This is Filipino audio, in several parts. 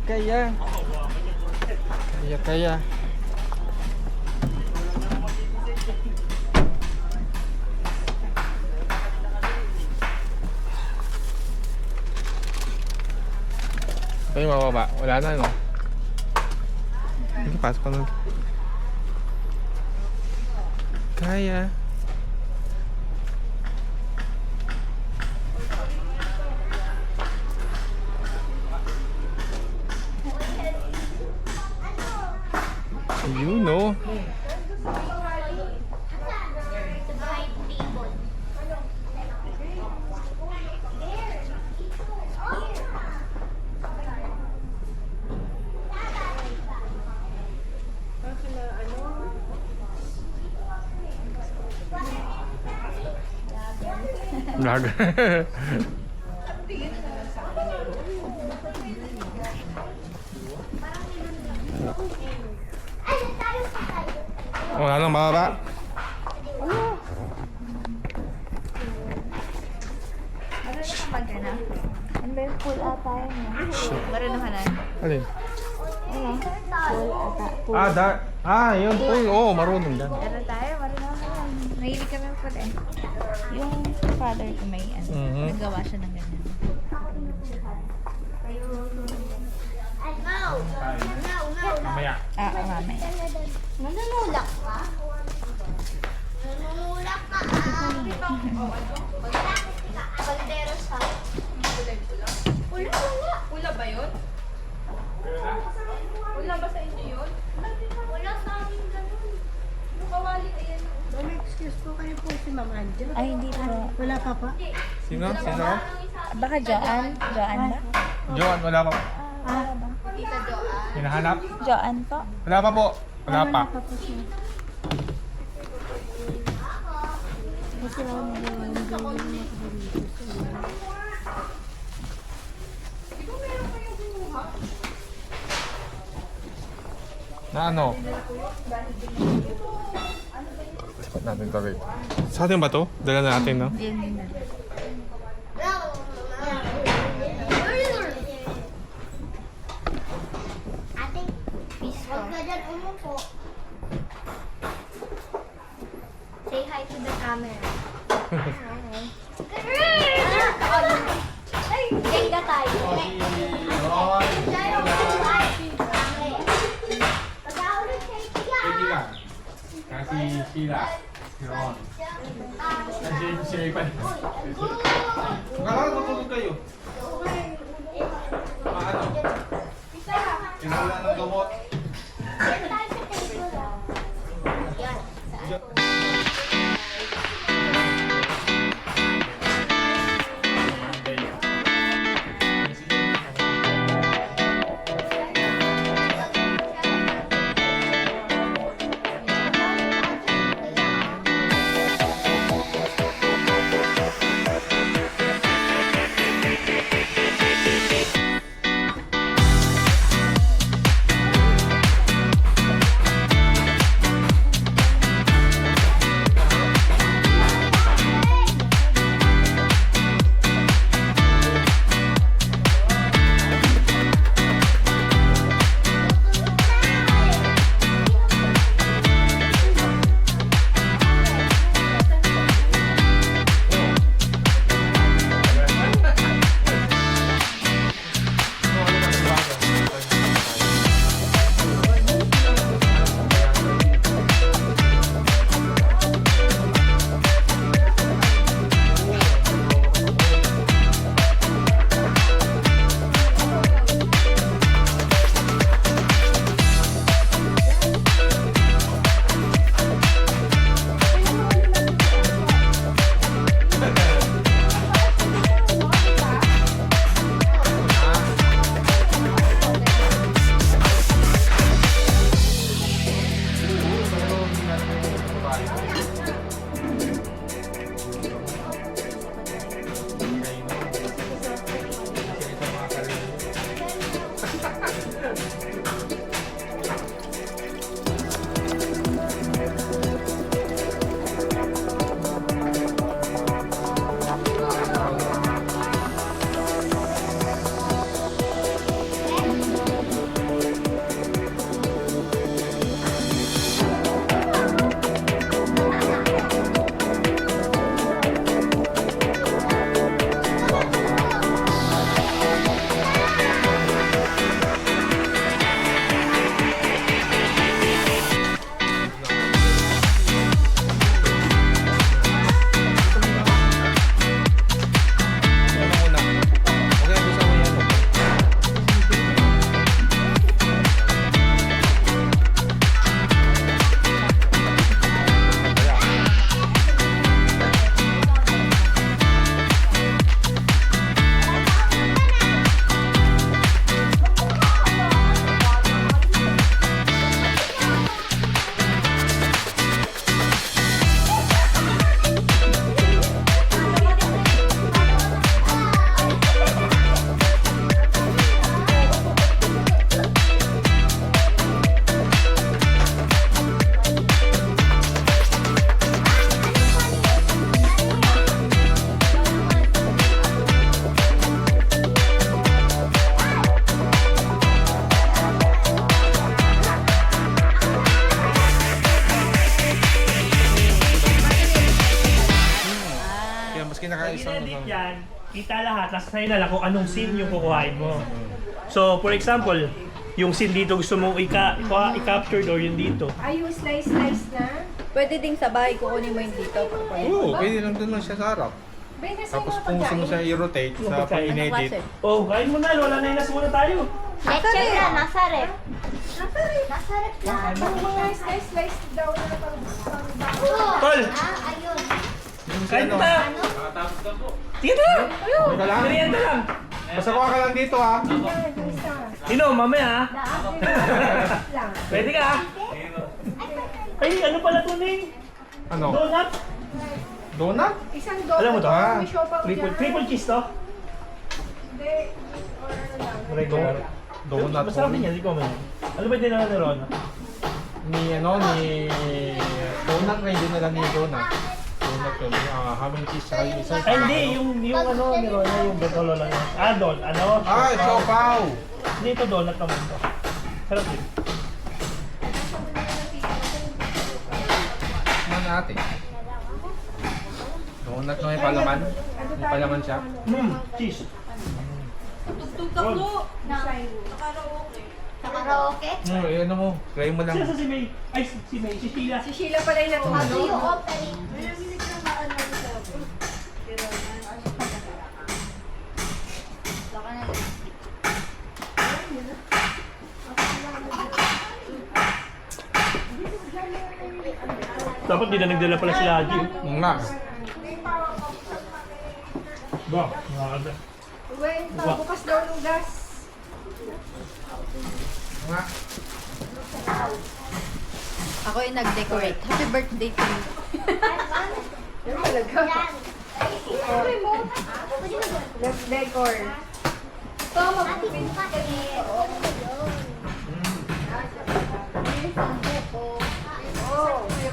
Kaya. Kaya. Ito yung mababa. Wala na, no? Sige, pasok ka nun. Kaya. You know. Vlogger. Wala nang mababa. Marunong ka mag-ano? Ano ba yung pool ata yun? Marunong ka na? Alin? Ano? Pool ata. Pool. Yun po. Oo, marunong yan. Pero tayo, marunong ka na. Mahilig kami pool eh. Yung father ko may ano, nagawa siya ng ganyan. Mamaya. Mamaya. Nanunulak ka? Nanunulak ka Balderos ha? Pula ba yun? Pula ba sa inyo yun? Wala sa amin ganun. Kawali ayan. Ma'am, excuse po, kayo po si Ma'am Anja. Ay, hindi po. Wala pa pa? Sino? Sino? Baka Joanne? Joanne ba? Joan, wala pa. Wala ba? Tita Joanne. Hinahanap? Joanne po? Wala pa po. Wala pa. Wala pa po siya. Kasi ako nagawa ng gawin ng Na ano? Sapat natin to, babe. Sa atin ba to? Dala natin, no? Yan din na. Ate, huwag ka dyan umupo. Say hi to the camera. Ay, ganda tayo. Pag-aulit kay Tia. Kasi Sheila. Yun. Kasi pa. Kaka, tutulog kayo. Paano? Kinala ng gamot. Yan tayo sa table. Yan. Kaya maski nakaisang Pag-edit yan, kita lahat, nasa sa'yo na lang kung anong scene yung kukuhain mo. So, for example, yung scene dito gusto mong i-captured or yung dito. Ay, yung slice na. Pwede ding sa bahay kukunin mo yung dito. Oo, pwede lang doon lang siya sa harap. Ben, kasi Tapos mga kung gusto mo pagkain. siya i-rotate Yung sa pagkain. pag-inedit, Oh, kain mo na, wala na inas muna tayo. Leche na, nasa rep. Nasa rin. Nasa rep na. Yung mga slice daw na pang Oo. Tol! Ayun. yung si Kain ano, na! Sige na! Teka lang. Merienda lang! Basta kuha ka lang dito ha. Ino, mamaya ha? lang. Pwede ka ha? Ay, ano pala ito, Ning? Ano? Donut? Donut? Isang donut. Alam mo to? Ah. May siopaw dyan. Triple cheese to? Hindi. Or ano lang. Regular. Donut Masarap din yan, di ko man. Ano ba din naman ni Ron? Ni donut na hindi nila ni donut. Donut yun. Ham and cheese saka yung isa. Ay, hindi. Yung ano ni Ron, yung betolo lang yan. Ah, ano? Ay, siopaw! Hindi, ito donut naman to. Sarap din. Ano natin? Donut na may palaman. May palaman siya. Cheese. Tugtog ka po. Sa karaoke. Ano mo? Try mo lang. Sila sa si May. Ay, si May. Si Sheila. Si Sheila pala yung How do you natuwa. open it? Dapat di na nagdala pala sila Haji. Nga. Ba, nakakada. Uwen, bukas daw ng gas. Nga. Ako yung nag-decorate. Happy birthday to you. Yung talaga. Let's decor. Ito, mag-pin ka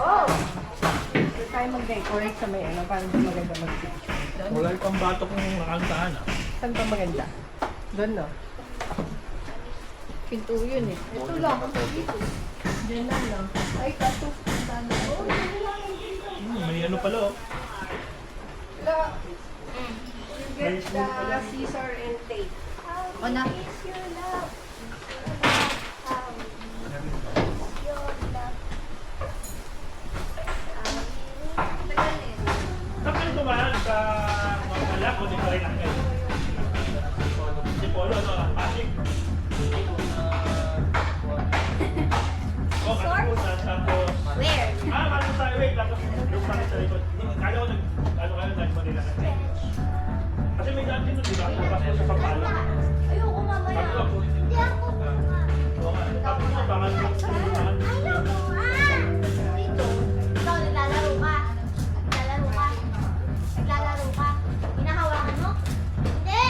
Oh! Ito tayo mag-decorate sa may ano, para hindi maganda mag-picture. Wala yung pambato kung nakantaan ah. Saan pa maganda? Doon, no? Pinto yun eh. Ito lang. Diyan lang, no? Ay, kato. May ano pala oh. La, you get the scissor and tape. O na. Tapos ito mahal sa mga alak o di pa rin ang kayo. Si Polo, ano? Pasig. Oh, kalimutan. Tapos, Where? ano sa wait, tapos yung pangit sa likod. Kala ko ano kayo, nag-Manila ka. Kasi may daan dito, di ba? Tapos sa Pampalo. Ayoko mamaya. Hindi ako. Tapos sa pangalan. Ayoko nga. Dito. Ikaw, naglalaro ka. Naglalaro ka. Naglalaro ka. Hinahawakan mo? Hindi.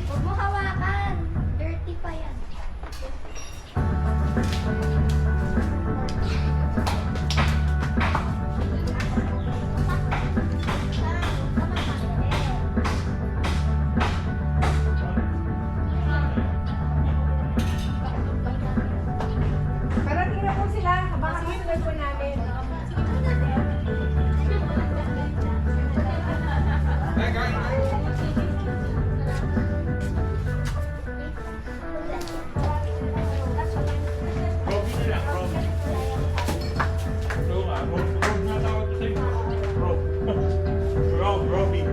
Huwag mo hawakan. Dirty pa yan. Parating na po sila. Habang sinunod po namin. Robbie na lang, Robbie. Rob na tawag ko sa'yo. Robbie.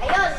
Ayun,